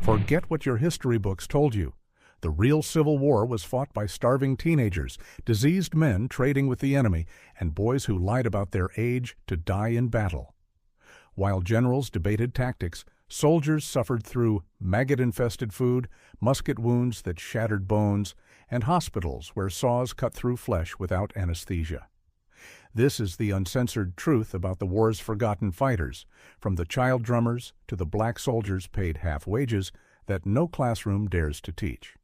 Forget what your history books told you. The real Civil War was fought by starving teenagers, diseased men trading with the enemy, and boys who lied about their age to die in battle. While generals debated tactics, soldiers suffered through maggot-infested food, musket wounds that shattered bones, and hospitals where saws cut through flesh without anesthesia. This is the uncensored truth about the war's forgotten fighters, from the child drummers to the black soldiers paid half wages that no classroom dares to teach.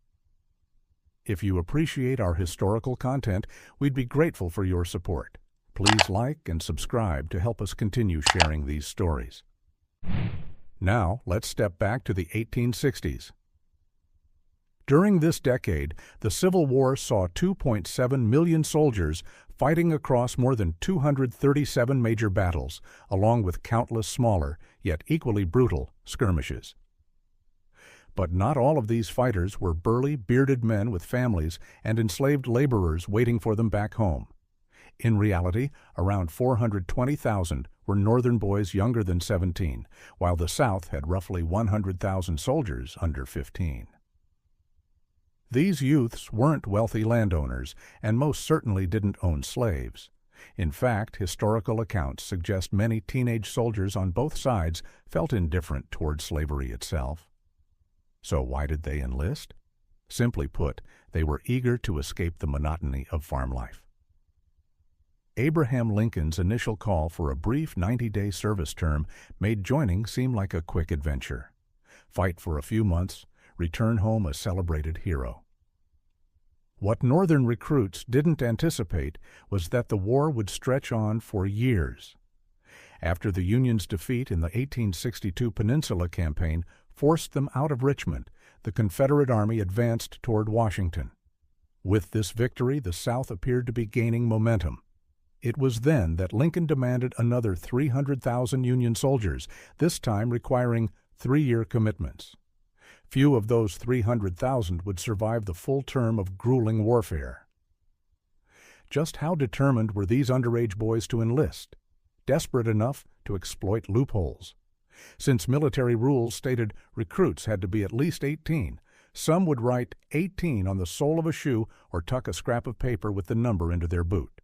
If you appreciate our historical content, we'd be grateful for your support. Please like and subscribe to help us continue sharing these stories. Now, let's step back to the 1860s. During this decade, the Civil War saw 2.7 million soldiers fighting across more than 237 major battles, along with countless smaller, yet equally brutal, skirmishes. But not all of these fighters were burly, bearded men with families and enslaved laborers waiting for them back home. In reality, around 420,000 were Northern boys younger than 17, while the South had roughly 100,000 soldiers under 15. These youths weren't wealthy landowners, and most certainly didn't own slaves. In fact, historical accounts suggest many teenage soldiers on both sides felt indifferent toward slavery itself. So why did they enlist? Simply put, they were eager to escape the monotony of farm life. Abraham Lincoln's initial call for a brief 90-day service term made joining seem like a quick adventure. Fight for a few months, return home a celebrated hero. What Northern recruits didn't anticipate was that the war would stretch on for years. After the Union's defeat in the 1862 Peninsula Campaign forced them out of Richmond, the Confederate Army advanced toward Washington. With this victory, the South appeared to be gaining momentum. It was then that Lincoln demanded another 300,000 Union soldiers, this time requiring 3-year commitments. Few of those 300,000 would survive the full term of grueling warfare. Just how determined were these underage boys to enlist? Desperate enough to exploit loopholes. Since military rules stated recruits had to be at least 18, some would write 18 on the sole of a shoe or tuck a scrap of paper with the number into their boot.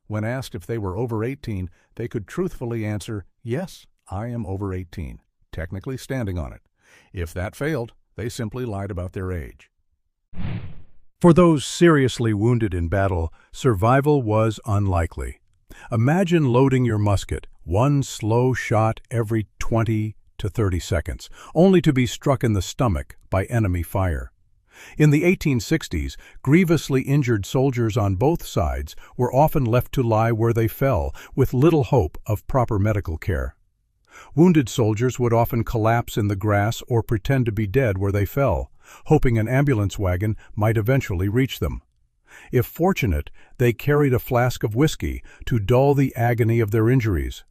When asked if they were over 18, they could truthfully answer, "Yes, I am over 18," technically standing on it. If that failed, they simply lied about their age. For those seriously wounded in battle, survival was unlikely. Imagine loading your musket, one slow shot every 20 to 30 seconds, only to be struck in the stomach by enemy fire. In the 1860s, grievously injured soldiers on both sides were often left to lie where they fell, with little hope of proper medical care. Wounded soldiers would often collapse in the grass or pretend to be dead where they fell, hoping an ambulance wagon might eventually reach them. If fortunate, they carried a flask of whiskey to dull the agony of their injuries.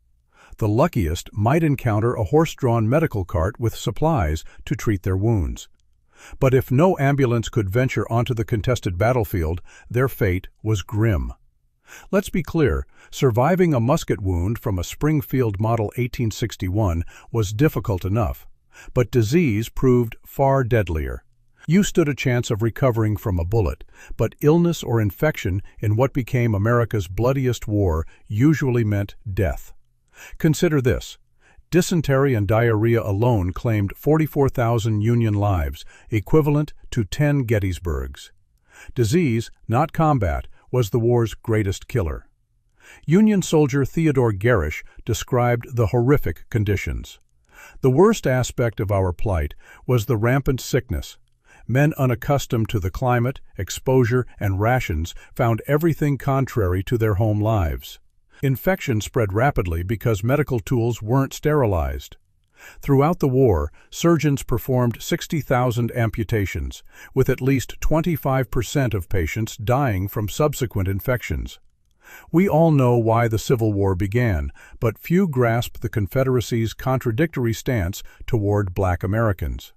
The luckiest might encounter a horse-drawn medical cart with supplies to treat their wounds. But if no ambulance could venture onto the contested battlefield, their fate was grim. Let's be clear, surviving a musket wound from a Springfield Model 1861 was difficult enough, but disease proved far deadlier. You stood a chance of recovering from a bullet, but illness or infection in what became America's bloodiest war usually meant death. Consider this. Dysentery and diarrhea alone claimed 44,000 Union lives, equivalent to 10 Gettysburgs. Disease, not combat, was the war's greatest killer. Union soldier Theodore Garish described the horrific conditions. The worst aspect of our plight was the rampant sickness. Men unaccustomed to the climate, exposure, and rations found everything contrary to their home lives. Infection spread rapidly because medical tools weren't sterilized. Throughout the war, surgeons performed 60,000 amputations, with at least 25% of patients dying from subsequent infections. We all know why the Civil War began, but few grasp the Confederacy's contradictory stance toward Black Americans.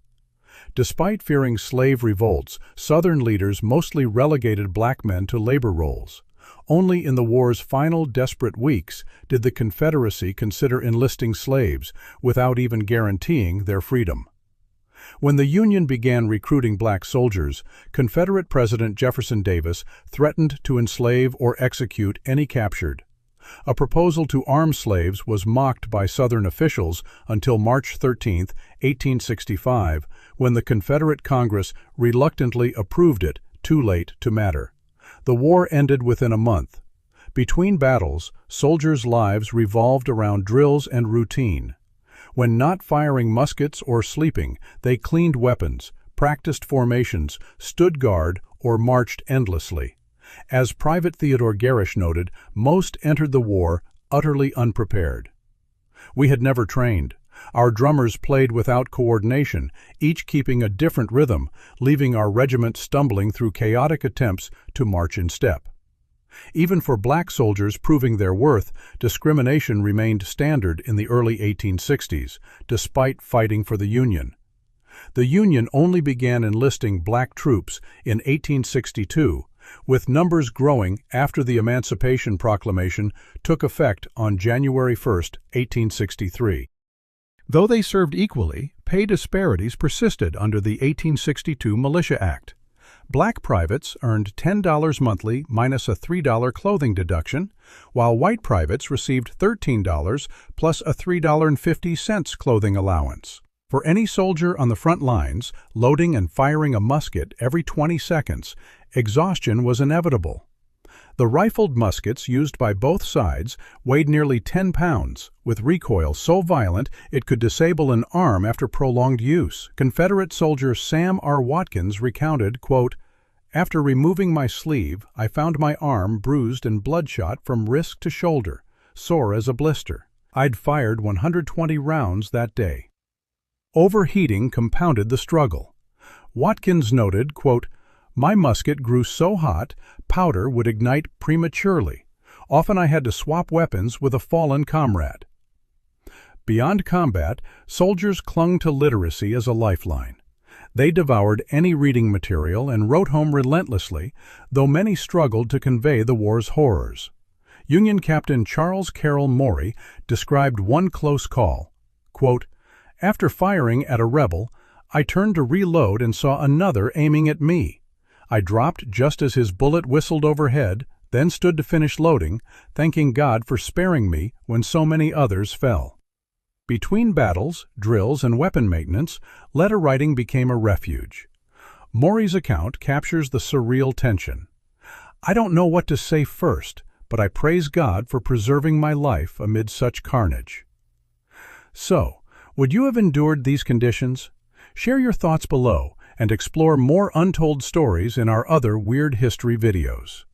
Despite fearing slave revolts, Southern leaders mostly relegated black men to labor roles. Only in the war's final desperate weeks did the Confederacy consider enlisting slaves, without even guaranteeing their freedom. When the Union began recruiting black soldiers, Confederate President Jefferson Davis threatened to enslave or execute any captured. A proposal to arm slaves was mocked by Southern officials until March 13, 1865, when the Confederate Congress reluctantly approved it, too late to matter. The war ended within a month. Between battles, soldiers' lives revolved around drills and routine. When not firing muskets or sleeping, they cleaned weapons, practiced formations, stood guard, or marched endlessly. As Private Theodore Garish noted, most entered the war utterly unprepared. We had never trained. Our drummers played without coordination, each keeping a different rhythm, leaving our regiment stumbling through chaotic attempts to march in step. Even for black soldiers proving their worth, discrimination remained standard in the early 1860s, despite fighting for the Union. The Union only began enlisting black troops in 1862, with numbers growing after the Emancipation Proclamation took effect on January 1, 1863. Though they served equally, pay disparities persisted under the 1862 Militia Act. Black privates earned $10 monthly minus a $3 clothing deduction, while white privates received $13 plus a $3.50 clothing allowance. For any soldier on the front lines, loading and firing a musket every 20 seconds, exhaustion was inevitable. The rifled muskets used by both sides weighed nearly 10 pounds, with recoil so violent it could disable an arm after prolonged use. Confederate soldier Sam R. Watkins recounted, quote, "After removing my sleeve, I found my arm bruised and bloodshot from wrist to shoulder, sore as a blister. I'd fired 120 rounds that day." Overheating compounded the struggle. Watkins noted, quote, "My musket grew so hot, powder would ignite prematurely. Often I had to swap weapons with a fallen comrade." Beyond combat, soldiers clung to literacy as a lifeline. They devoured any reading material and wrote home relentlessly, though many struggled to convey the war's horrors. Union Captain Charles Carroll Maury described one close call, quote, "After firing at a rebel, I turned to reload and saw another aiming at me. I dropped just as his bullet whistled overhead, then stood to finish loading, thanking God for sparing me when so many others fell." Between battles, drills, and weapon maintenance, letter writing became a refuge. Maury's account captures the surreal tension. "I don't know what to say first, but I praise God for preserving my life amid such carnage." So, would you have endured these conditions? Share your thoughts below and explore more untold stories in our other Weird History videos.